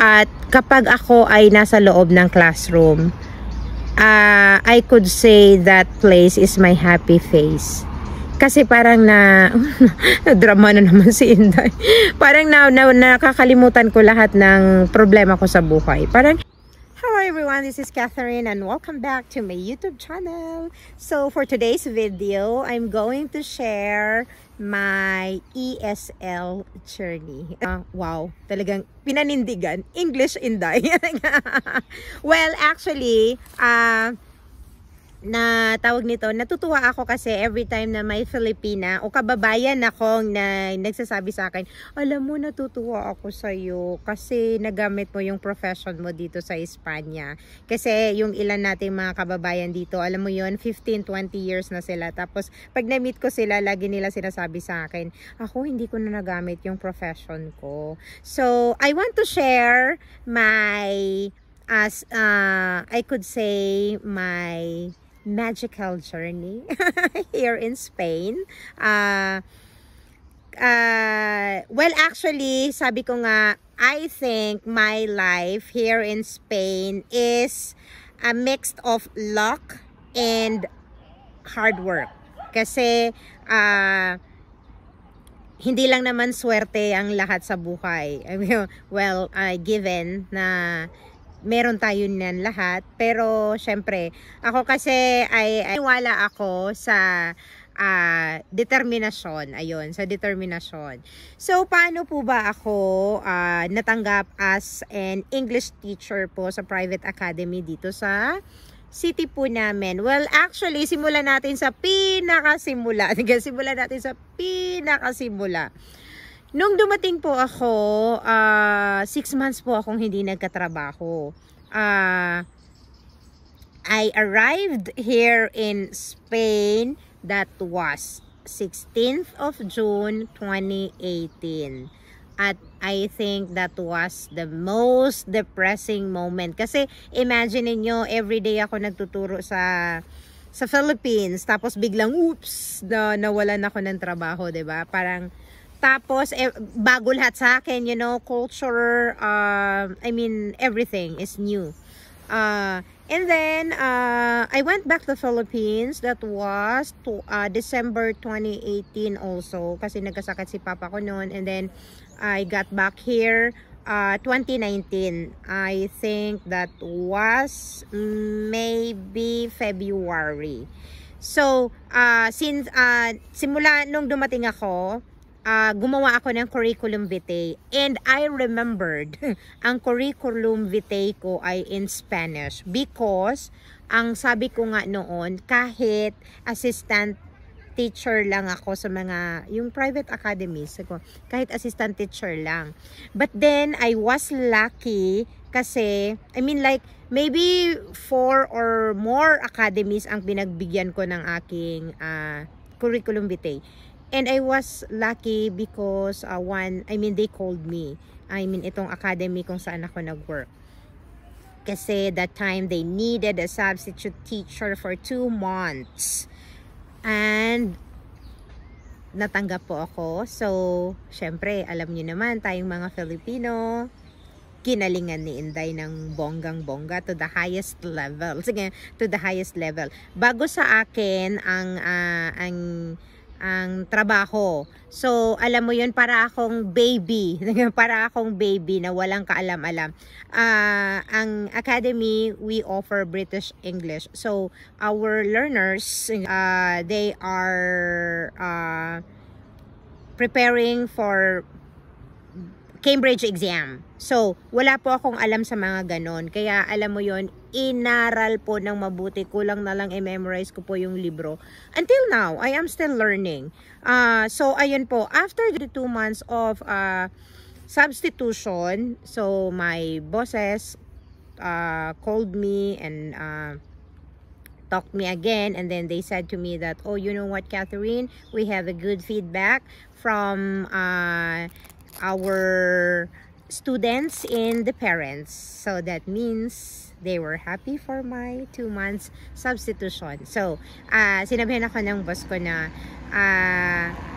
At kapag ako ay nasa loob ng classroom, I could say that place is my happy face. Kasi parang drama na naman si Inday. Parang nakakalimutan ko lahat ng problema ko sa buhay. Parang, hello everyone, this is Catherine and welcome back to my YouTube channel. So for today's video, I'm going to share my ESL journey. Wow, talagang pinanindigan. English, Inday. Well, actually, na tawag nito, natutuwa ako kasi every time na may Filipina o kababayan akong na nagsasabi sa akin, alam mo, natutuwa ako sa iyo kasi nagamit mo yung profession mo dito sa Espanya. Kasi yung ilan nating mga kababayan dito, alam mo yun, 15-20 years na sila. Tapos pag na-meet ko sila, lagi nila sinasabi sa akin, ako hindi ko na nagamit yung profession ko. So I want to share my, I could say, my magical journey here in Spain. Well, actually, sabi ko nga, I think my life here in Spain is a mix of luck and hard work. Kasi hindi lang naman swerte ang lahat sa buhay. I mean, well, given na meron tayo niyan lahat, pero syempre ako kasi ay wala ako sa determinasyon. Ayun, sa determinasyon. So paano po ba ako natanggap as an English teacher po sa private academy dito sa city po namin? Well, actually, simulan natin sa pinakasimula. Simulan natin sa pinakasimula. Nung dumating po ako, 6 months po akong hindi nagkatrabaho. I arrived here in Spain, that was 16th of June 2018. At I think that was the most depressing moment. Kasi imagine niyo, everyday ako nagtuturo sa Philippines. Tapos biglang, oops, nawalan ako ng trabaho, 'di ba? Parang tapos, bago lahat sa akin, you know, culture, I mean, everything is new. And then, I went back to Philippines. That was December 2018 also. Kasi nagkasakit si Papa ko noon. And then, I got back here 2019. I think that was maybe February. So, since simula nung dumating ako, gumawa ako ng curriculum vitae, and I remembered ang curriculum vitae ko ay in Spanish because ang sabi ko nga noon, kahit assistant teacher lang ako sa mga yung private academies, kahit assistant teacher lang, but then I was lucky kasi I mean like maybe 4 or more academies ang pinagbigyan ko ng aking curriculum vitae. And I was lucky because they called me. I mean, itong academy kung saan ako nag-work. Kasi that time they needed a substitute teacher for 2 months. And natanggap po ako. So, syempre, alam niyo naman, tayong mga Filipino, kinalingan ni Inday ng bonggang-bongga to the highest level. Sige, to the highest level. Bago sa akin ang trabaho. So, alam mo yun, para akong baby. Para akong baby na walang kaalam-alam. Ang academy, we offer British English. So, our learners, they are preparing for Cambridge exam. So, wala po akong alam sa mga ganon. Kaya, alam mo yon, inaral po ng mabuti. Kulang na lang i-memorize ko po yung libro. Until now, I am still learning. So, ayun po. After the 2 months of substitution, so my bosses called me and talked me again. And then they said to me that, oh, you know what, Catherine? We have a good feedback from our students and the parents. So that means they were happy for my 2 months substitution. So, sinabihan ako ng boss ko na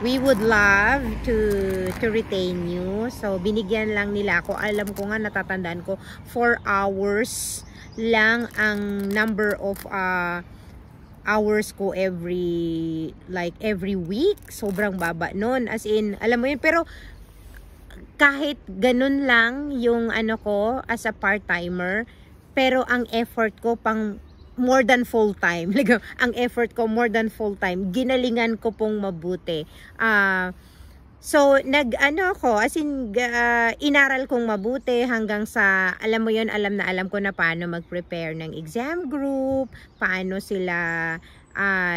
we would love to retain you. So, binigyan lang nila ako. Alam ko nga, natatandaan ko, 4 hours lang ang number of hours ko every week. Sobrang baba nun. As in, alam mo yun, pero kahit ganun lang yung ano ko as a part-timer, pero ang effort ko pang more than full-time. Ang effort ko more than full-time. Ginalingan ko pong mabuti. So, nag-ano ako, as in, inaral kong mabuti hanggang sa, alam mo yun, alam ko na paano mag-prepare ng exam group, paano sila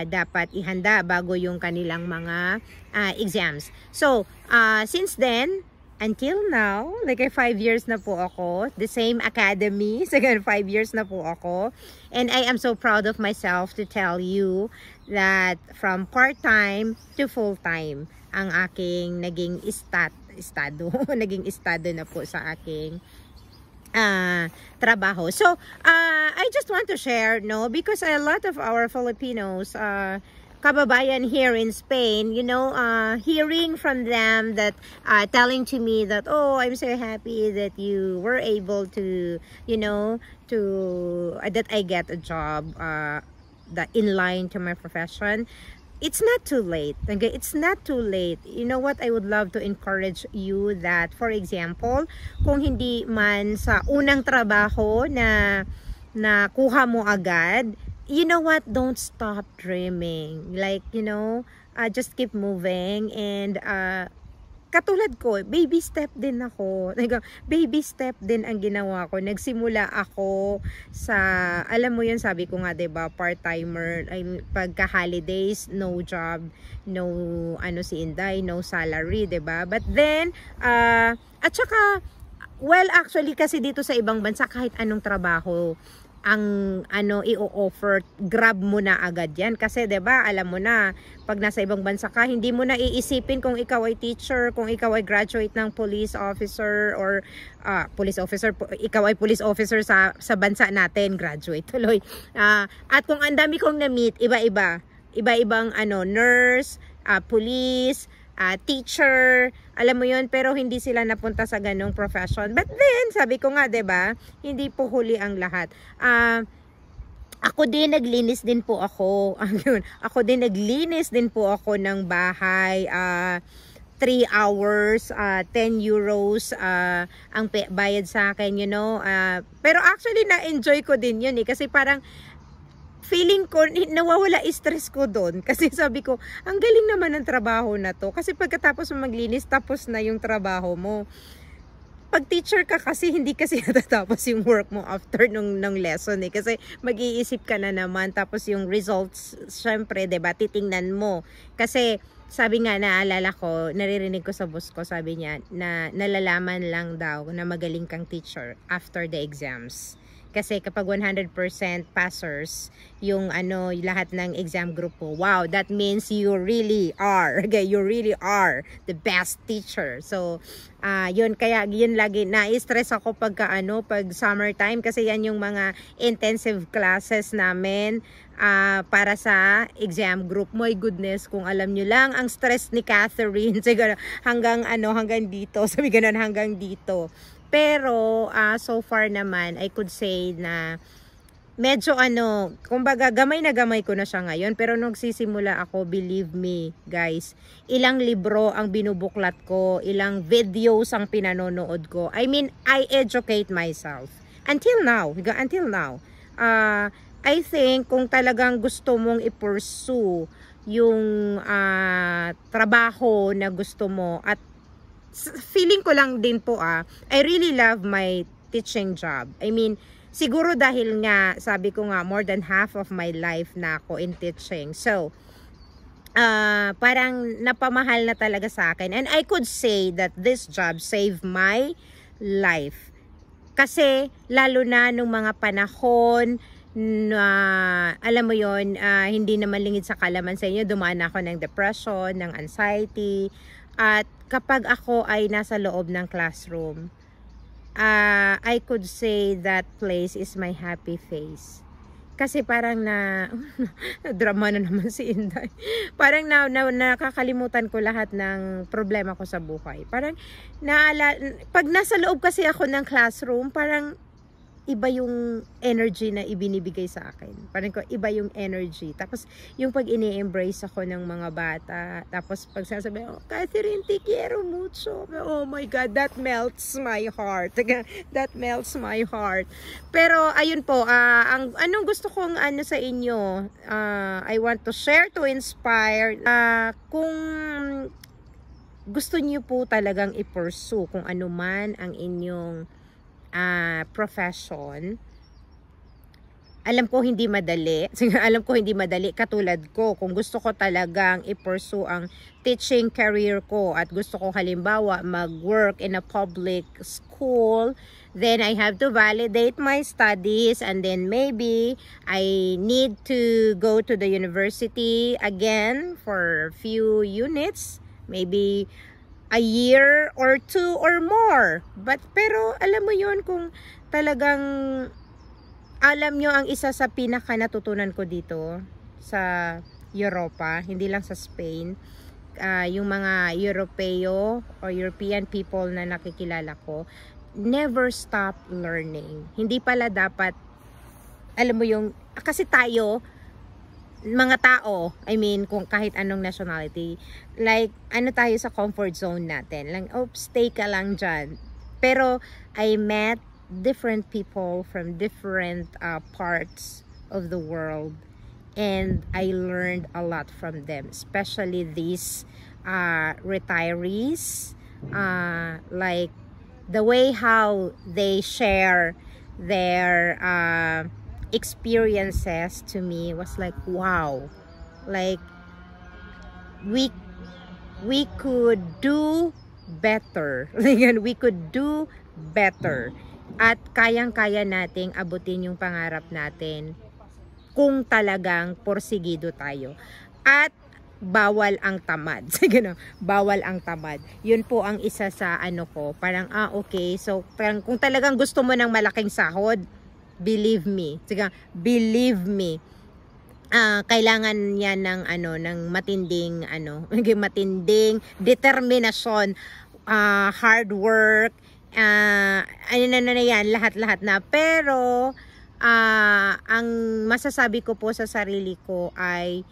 dapat ihanda bago yung kanilang mga exams. So, since then, until now, 5 years na po ako, the same academy, second 5 years na po ako, and I am so proud of myself to tell you that from part-time to full-time, ang aking naging estado naging estado na po sa aking trabaho. So, I just want to share, no, because a lot of our Filipinos, kababayan here in Spain, you know, hearing from them that, telling to me that, oh, I'm so happy that you were able to, you know, that I get a job that in line to my profession. It's not too late. Okay? It's not too late. You know what? I would love to encourage you that, for example, kung hindi man sa unang trabaho na kuha mo agad, you know what? Don't stop dreaming. You know, just keep moving. And katulad ko, baby step din ako. Baby step din ang ginawa ko. Nagsimula ako sa, alam mo yun, sabi ko nga, diba, part-timer, pagka holidays, no job, no, si Inday, no salary, diba? But then, at saka, well, actually, kasi dito sa ibang bansa, kahit anong trabaho, ang i-offer, grab mo na agad yan. Kasi 'di ba, alam mo na, pag nasa ibang bansa ka, hindi mo na iisipin kung ikaw ay teacher, kung ikaw ay graduate ng police officer or ikaw ay police officer sa bansa natin, graduate tuloy. At kung ang dami kong na-meet, iba-ibang nurse, police, teacher, alam mo yun, pero hindi sila napunta sa ganong profession. But then, sabi ko nga, 'di ba, hindi po huli ang lahat. Ako din, naglinis din po ako. Ako din, naglinis din po ako ng bahay. 3 hours, 10 euros ang bayad sa akin, you know. Pero actually, na-enjoy ko din yun kasi parang, feeling ko, nawawala stress ko doon. Kasi sabi ko, ang galing naman ng trabaho na to. Kasi pagkatapos mo maglinis, tapos na yung trabaho mo. Pag teacher ka kasi, hindi kasi natatapos yung work mo after nung lesson eh. Kasi mag-iisip ka na naman. Tapos yung results, syempre, diba, titingnan mo. Kasi, sabi nga, naalala ko, naririnig ko sa boss ko, sabi niya, na nalalaman lang daw na magaling kang teacher after the exams. Kasi kapag 100% passers yung lahat ng exam group po, wow, that means you really are, okay, you really are the best teacher. So, yun, kaya yun lagi, na-stress ako pag summertime kasi yan yung mga intensive classes namin para sa exam group. My goodness, kung alam nyo lang ang stress ni Catherine, siguro hanggang dito, sabi ganun, hanggang dito. Pero, so far naman, I could say na medyo kumbaga, gamay na gamay ko na siya ngayon. Pero nung sisimula ako, believe me, guys, ilang libro ang binubuklat ko, ilang videos ang pinanonood ko. I mean, I educate myself. Until now. I think, kung talagang gusto mong i-pursue yung trabaho na gusto mo, at feeling ko lang din po I really love my teaching job. I mean, siguro dahil nga, sabi ko nga, more than half of my life na ako in teaching. So, parang napamahal na talaga sa akin. And I could say that this job saved my life. Kasi, lalo na nung mga panahon na, alam mo yon, hindi naman lingid sa kalaman sa inyo, dumaan ako ng depression, ng anxiety. At kapag ako ay nasa loob ng classroom, I could say that place is my happy face. Kasi parang drama na naman si Inday. Parang nakakalimutan ko lahat ng problema ko sa buhay. Parang pag nasa loob kasi ako ng classroom, parang iba yung energy na ibinibigay sa akin. Parang iba yung energy. Tapos yung pag ini-embrace ako ng mga bata, tapos pag sasabi, oh, Catherine, te quiero mucho. Oh my God, that melts my heart. That melts my heart. Pero ayun po, anong gusto kong sa inyo, I want to share to inspire, kung gusto niyo po talagang i-pursue kung ano man ang inyong profession, alam ko hindi madali. Alam ko hindi madali, katulad ko, kung gusto ko talagang i-pursue ang teaching career ko at gusto ko halimbawa mag-work in a public school, then I have to validate my studies, and then maybe I need to go to the university again for a few units, maybe a year or 2 or more. Pero alam mo yon, kung talagang alam nyo, ang isa sa pinaka natutunan ko dito sa Europa, hindi lang sa Spain, yung mga Europeo or European people na nakikilala ko, never stop learning. Hindi pala dapat, alam mo yung, kasi tayo mga tao, I mean, kung kahit anong nationality, like, tayo sa comfort zone natin. Like, oops, stay ka lang dyan. Pero, I met different people from different parts of the world, and I learned a lot from them, especially these retirees, like, the way how they share their experiences to me was like, wow, like we could do better. We could do better, at kayang-kaya nating abutin yung pangarap natin kung talagang porsigido tayo, at bawal ang tamad. Sige na, bawal ang tamad. Yun po ang isa sa ko, parang okay, so parang kung talagang gusto mo ng malaking sahod, believe me, believe me, kailangan yan ng ng matinding matinding determinasyon, hard work, yan, lahat na. Pero ang masasabi ko po sa sarili ko ay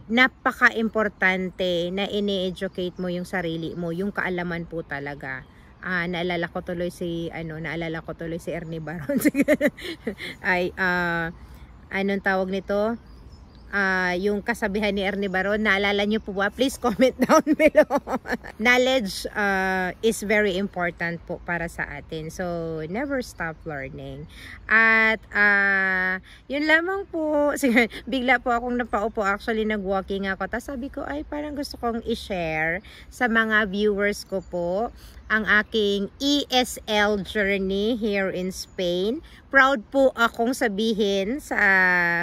napaka-importante na ini-educate mo yung sarili mo, yung kaalaman po talaga. Naalala ko tuloy si Ernie Baron. Ay anong tawag nito? Yung kasabihan ni Ernie Baron, naalala niyo po ba? Please comment down below. Knowledge is very important po para sa atin. So, never stop learning. At yun lamang po. Sige, bigla po akong napaupo. Actually, nag-walking ako. Tapos sabi ko, ay parang gusto kong i-share sa mga viewers ko po ang aking ESL journey here in Spain. Proud po akong sabihin sa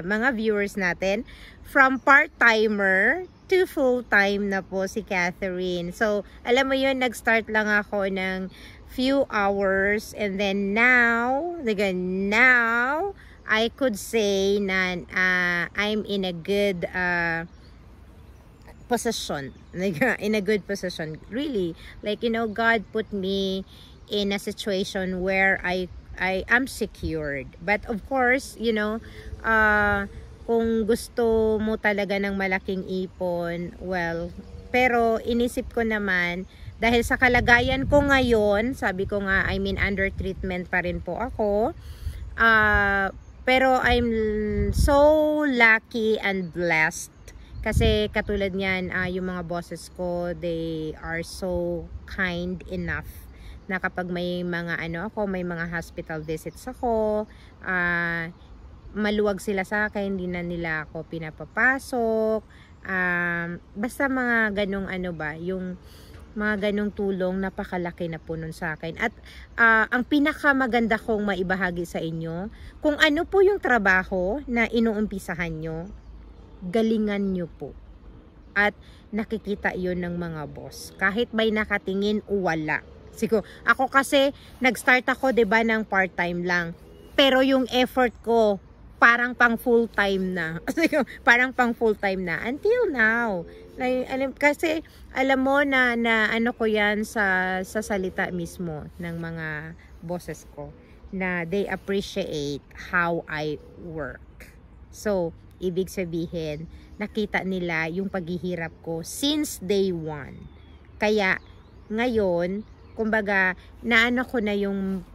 mga viewers natin, from part-timer to full-time na po si Catherine. So, alam mo yun, nag-start lang ako ng few hours, and then now I could say na I'm in a good position, in a good position, really. Like, God put me in a situation where I am secured. But of course, kung gusto mo talaga ng malaking ipon, well, pero inisip ko naman, dahil sa kalagayan ko ngayon, sabi ko nga, under treatment pa rin po ako, pero I'm so lucky and blessed. Kasi katulad niyan, yung mga bosses ko, they are so kind enough na kapag may mga may mga hospital visits ako, maluwag sila sa akin, hindi na nila ako pinapapasok. Basta mga ganong yung mga ganong tulong, napakalaki na po nun sa akin. At ang pinakamaganda kong maibahagi sa inyo, kung ano po yung trabaho na inuumpisahan nyo, galingan nyo po. At nakikita yon ng mga boss. Kahit may nakatingin o wala. Siguro, ako kasi, nag-start ako, 'di ba, ng part-time lang. Pero yung effort ko, parang pang full-time na. Parang pang full-time na. Until now. Kasi, alam mo na ano ko yan sa salita mismo ng mga bosses ko. Na they appreciate how I work. So, ibig sabihin, nakita nila yung paghihirap ko since day one. Kaya, ngayon, kumbaga, naano ko na yung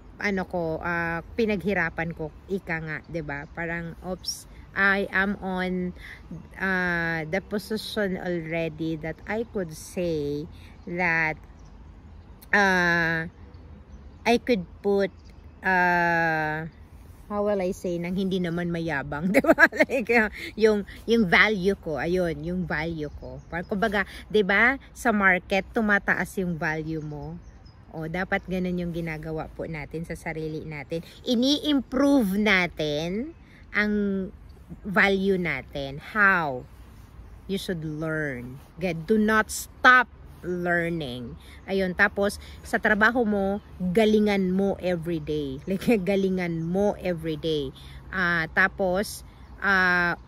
pinaghirapan ko, ika nga, 'di ba? Parang, oops, I am on the position already that I could say that I could put how will I say, nang hindi naman mayabang, 'di ba? Like, yung value ko, ayun, yung value ko. Parang kumbaga, 'di ba, sa market tumataas yung value mo. O, dapat ganun yung ginagawa po natin sa sarili natin. Ini-improve natin ang value natin. How? You should learn. Do not stop learning. Ayun, tapos sa trabaho mo, galingan mo everyday. Like, galingan mo everyday. Tapos,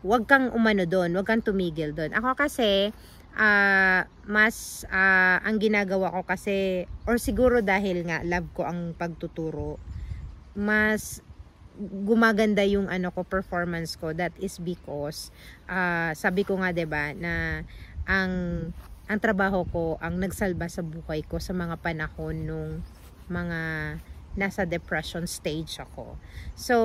wag kang umano doon, wag kang tumigil doon. Ako kasi, ang ginagawa ko kasi, or siguro dahil nga love ko ang pagtuturo, mas gumaganda yung performance ko. That is because sabi ko nga, 'di ba, na ang trabaho ko ang nagsalba sa buhay ko sa mga panahon nung mga nasa depression stage ako. So,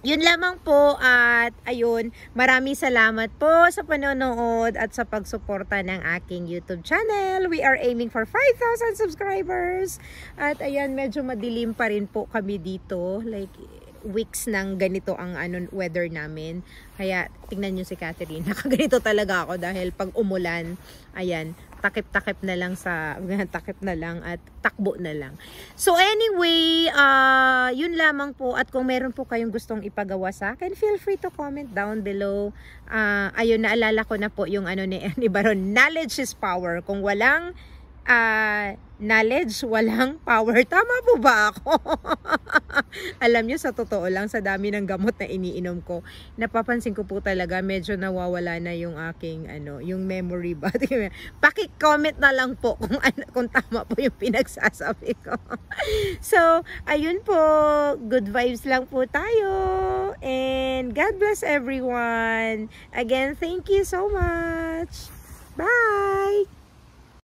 yun lamang po, at ayun, maraming salamat po sa panonood at sa pagsuporta ng aking YouTube channel. We are aiming for 5,000 subscribers. At ayan, medyo madilim pa rin po kami dito. Like, weeks nang ganito ang weather namin. Kaya, tingnan nyo si Catherine. Nakaganito talaga ako dahil pag umulan, ayan, takip-takip na lang takip na lang at takbo na lang. So anyway, yun lamang po, at kung meron po kayong gustong ipagawa sa akin, feel free to comment down below. Ayun, naalala ko na po yung ni Baron, knowledge is power. Kung walang knowledge, walang power. Tama po ba ako? Alam nyo, sa totoo lang, sa dami ng gamot na iniinom ko, napapansin ko po talaga, medyo nawawala na yung aking, yung memory ba? Paki-comment na lang po kung tama po yung pinagsasabi ko. So, ayun po, good vibes lang po tayo. And God bless everyone. Again, thank you so much. Bye!